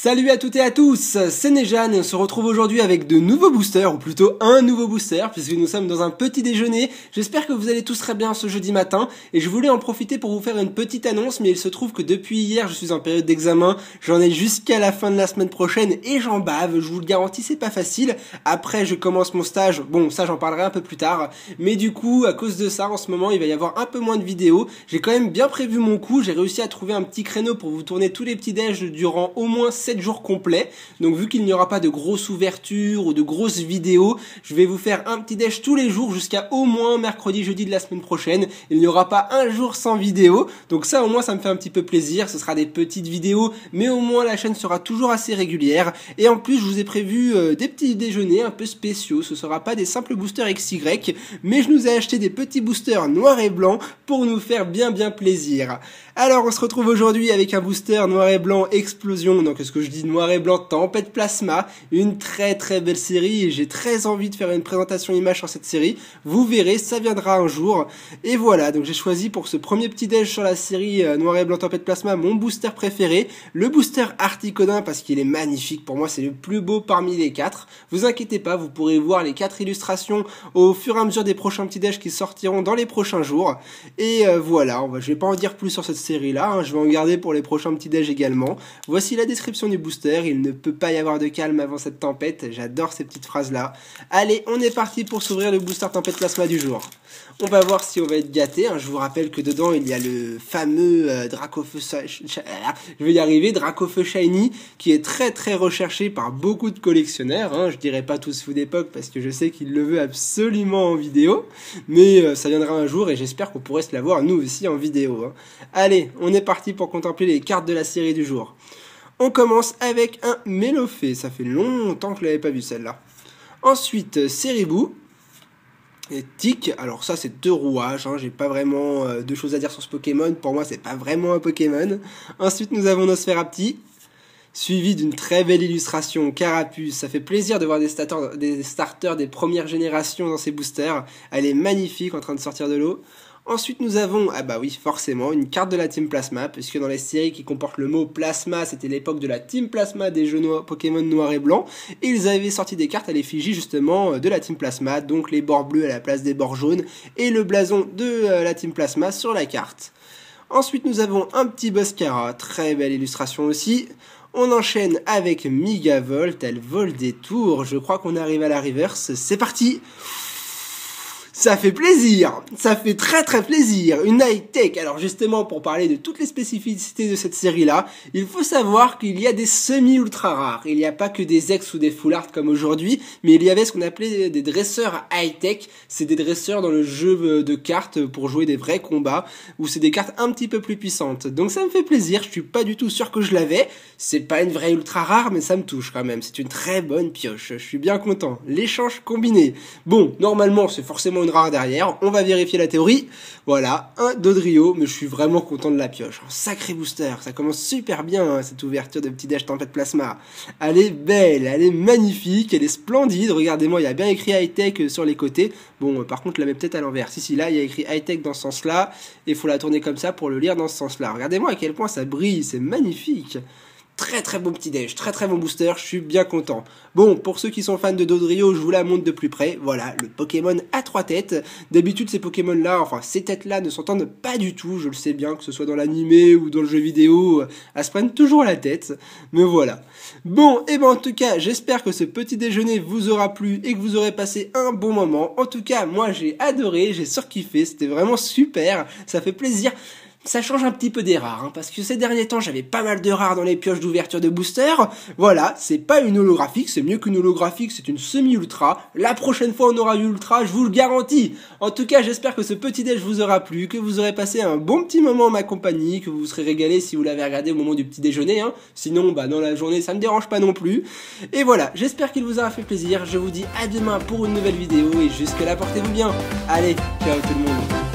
Salut à toutes et à tous, c'est Nejan et on se retrouve aujourd'hui avec de nouveaux boosters, ou plutôt un nouveau booster, puisque nous sommes dans un petit déjeuner. J'espère que vous allez tous très bien ce jeudi matin, et je voulais en profiter pour vous faire une petite annonce, mais il se trouve que depuis hier, je suis en période d'examen, j'en ai jusqu'à la fin de la semaine prochaine, et j'en bave, je vous le garantis, c'est pas facile. Après, je commence mon stage, bon, ça j'en parlerai un peu plus tard, mais du coup, à cause de ça, en ce moment, il va y avoir un peu moins de vidéos. J'ai quand même bien prévu mon coup, j'ai réussi à trouver un petit créneau pour vous tourner tous les petits déj durant au moins 7 jours complets. Donc vu qu'il n'y aura pas de grosses ouvertures ou de grosses vidéos, je vais vous faire un petit déj tous les jours jusqu'à au moins mercredi, jeudi de la semaine prochaine. Il n'y aura pas un jour sans vidéo. Donc ça au moins ça me fait un petit peu plaisir. Ce sera des petites vidéos, mais au moins la chaîne sera toujours assez régulière. Et en plus je vous ai prévu des petits déjeuners un peu spéciaux. Ce sera pas des simples boosters XY, mais je nous ai acheté des petits boosters noirs et blancs pour nous faire bien plaisir. Alors on se retrouve aujourd'hui avec un booster noir et blanc explosion. Donc est-ce que je dis noir et blanc tempête plasma, une très belle série et j'ai très envie de faire une présentation image sur cette série. Vous verrez, ça viendra un jour. Et voilà, donc j'ai choisi pour ce premier petit déj sur la série noir et blanc tempête plasma mon booster préféré, le booster Articodin, parce qu'il est magnifique. Pour moi c'est le plus beau parmi les 4. Vous inquiétez pas, vous pourrez voir les 4 illustrations au fur et à mesure des prochains petits déj qui sortiront dans les prochains jours. Et voilà, je vais pas en dire plus sur cette série là, je vais en garder pour les prochains petits déj également. Voici la description du booster, il ne peut pas y avoir de calme avant cette tempête, j'adore ces petites phrases là. Allez, on est parti pour s'ouvrir le booster tempête plasma du jour. On va voir si on va être gâté, je vous rappelle que dedans il y a le fameux Dracofeu, je vais y arriver, Dracofeu Shiny, qui est très recherché par beaucoup de collectionneurs, je dirais pas tous fous d'époque parce que je sais qu'il le veut absolument en vidéo, mais ça viendra un jour et j'espère qu'on pourrait se l'avoir nous aussi en vidéo. Allez, on est parti pour contempler les cartes de la série du jour. On commence avec un Melofée, ça fait longtemps que je l'avais pas vu celle-là. Ensuite, Ceribou et Tic, alors ça c'est 2 rouages, j'ai pas vraiment de choses à dire sur ce Pokémon, pour moi c'est pas vraiment un Pokémon. Ensuite nous avons Nosferapti, suivi d'une très belle illustration Carapuce. Ça fait plaisir de voir des starters des premières générations dans ces boosters, elle est magnifique en train de sortir de l'eau. Ensuite nous avons, oui forcément, une carte de la Team Plasma, puisque dans les séries qui comportent le mot Plasma, c'était l'époque de la Team Plasma des jeux Pokémon noir et blanc, et ils avaient sorti des cartes à l'effigie justement de la Team Plasma, donc les bords bleus à la place des bords jaunes, et le blason de la Team Plasma sur la carte. Ensuite nous avons un petit Boscara, très belle illustration aussi. On enchaîne avec Migavolt, elle vole des tours, je crois qu'on arrive à la reverse, c'est parti! Ça fait plaisir, ça fait très plaisir, une high-tech. Alors justement, pour parler de toutes les spécificités de cette série-là, il faut savoir qu'il y a des semi-ultra rares. Il n'y a pas que des ex ou des full art comme aujourd'hui, mais il y avait ce qu'on appelait des dresseurs high-tech. C'est des dresseurs dans le jeu de cartes pour jouer des vrais combats, où c'est des cartes un petit peu plus puissantes. Donc ça me fait plaisir, je suis pas du tout sûr que je l'avais. C'est pas une vraie ultra rare, mais ça me touche quand même. C'est une très bonne pioche, je suis bien content. L'échange combiné. Bon, normalement, c'est forcément une rare derrière, on va vérifier la théorie. Voilà, un Dodrio, mais je suis vraiment content de la pioche. Un sacré booster, ça commence super bien cette ouverture de petit dash tempête plasma. Elle est belle, elle est magnifique, elle est splendide. Regardez-moi, il y a bien écrit high-tech sur les côtés. Bon, par contre, je la mets peut-être à l'envers. Si, là, il y a écrit high-tech dans ce sens-là, et il faut la tourner comme ça pour le lire dans ce sens-là. Regardez-moi à quel point ça brille, c'est magnifique. Très bon petit déj, très bon booster, je suis bien content. Bon, pour ceux qui sont fans de Dodrio, je vous la montre de plus près. Voilà, le Pokémon à 3 têtes. D'habitude, ces Pokémon-là, enfin, ces têtes-là ne s'entendent pas du tout. Je le sais bien, que ce soit dans l'animé ou dans le jeu vidéo, elles se prennent toujours la tête. Mais voilà. Bon, et en tout cas, j'espère que ce petit déjeuner vous aura plu et que vous aurez passé un bon moment. En tout cas, moi, j'ai adoré, j'ai surkiffé, c'était vraiment super. Ça fait plaisir. Ça change un petit peu des rares, parce que ces derniers temps, j'avais pas mal de rares dans les pioches d'ouverture de booster. Voilà, c'est pas une holographique, c'est mieux qu'une holographique, c'est une semi-ultra. La prochaine fois, on aura une ultra, je vous le garantis. En tout cas, j'espère que ce petit déj vous aura plu, que vous aurez passé un bon petit moment en ma compagnie, que vous vous serez régalé si vous l'avez regardé au moment du petit déjeuner. Sinon, dans la journée, ça me dérange pas non plus. Et voilà, j'espère qu'il vous aura fait plaisir. Je vous dis à demain pour une nouvelle vidéo, et jusque là, portez-vous bien. Allez, ciao tout le monde.